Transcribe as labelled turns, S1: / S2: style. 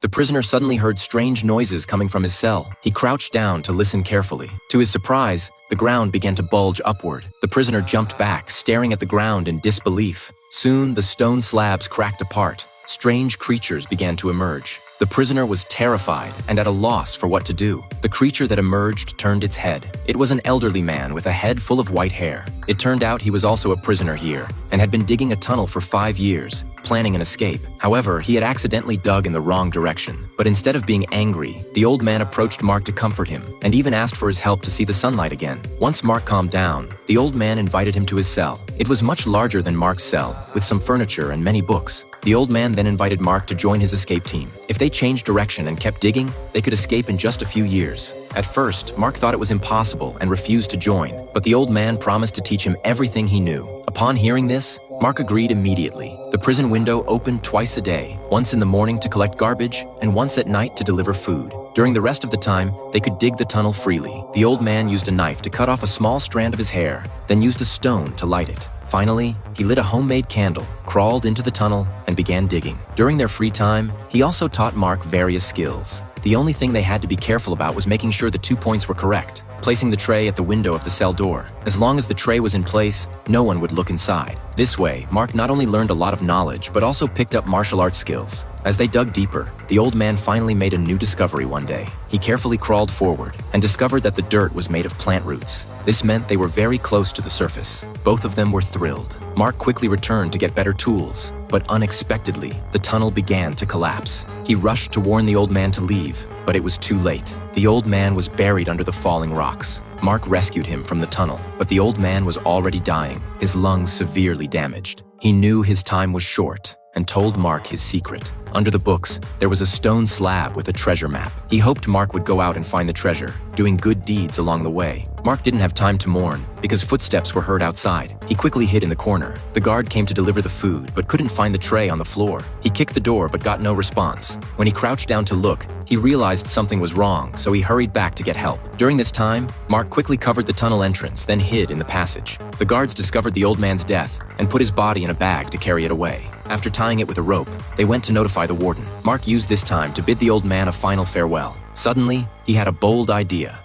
S1: The prisoner suddenly heard strange noises coming from his cell. He crouched down to listen carefully. To his surprise, the ground began to bulge upward. The prisoner jumped back, staring at the ground in disbelief. Soon, the stone slabs cracked apart. Strange creatures began to emerge. The prisoner was terrified and at a loss for what to do. The creature that emerged turned its head. It was an elderly man with a head full of white hair. It turned out he was also a prisoner here and had been digging a tunnel for 5 years, planning an escape. However, he had accidentally dug in the wrong direction. But instead of being angry, the old man approached Mark to comfort him and even asked for his help to see the sunlight again. Once Mark calmed down, the old man invited him to his cell. It was much larger than Mark's cell, with some furniture and many books. The old man then invited Mark to join his escape team. If they changed direction and kept digging, they could escape in just a few years. At first, Mark thought it was impossible and refused to join, but the old man promised to teach him everything he knew. Upon hearing this, Mark agreed immediately. The prison window opened twice a day, once in the morning to collect garbage and once at night to deliver food. During the rest of the time, they could dig the tunnel freely. The old man used a knife to cut off a small strand of his hair, then used a stone to light it. Finally, he lit a homemade candle, crawled into the tunnel, and began digging. During their free time, he also taught Mark various skills. The only thing they had to be careful about was making sure the 2 points were correct, placing the tray at the window of the cell door. As long as the tray was in place, no one would look inside. This way, Mark not only learned a lot of knowledge, but also picked up martial arts skills. As they dug deeper, the old man finally made a new discovery one day. He carefully crawled forward and discovered that the dirt was made of plant roots. This meant they were very close to the surface. Both of them were thrilled. Mark quickly returned to get better tools, but unexpectedly, the tunnel began to collapse. He rushed to warn the old man to leave, but it was too late. The old man was buried under the falling rocks. Mark rescued him from the tunnel, but the old man was already dying, his lungs severely damaged. He knew his time was short and told Mark his secret. Under the books, there was a stone slab with a treasure map. He hoped Mark would go out and find the treasure, doing good deeds along the way. Mark didn't have time to mourn because footsteps were heard outside. He quickly hid in the corner. The guard came to deliver the food but couldn't find the tray on the floor. He kicked the door but got no response. When he crouched down to look, he realized something was wrong, so he hurried back to get help. During this time, Mark quickly covered the tunnel entrance, then hid in the passage. The guards discovered the old man's death and put his body in a bag to carry it away. After tying it with a rope, they went to notify the warden. Mark used this time to bid the old man a final farewell. Suddenly, he had a bold idea.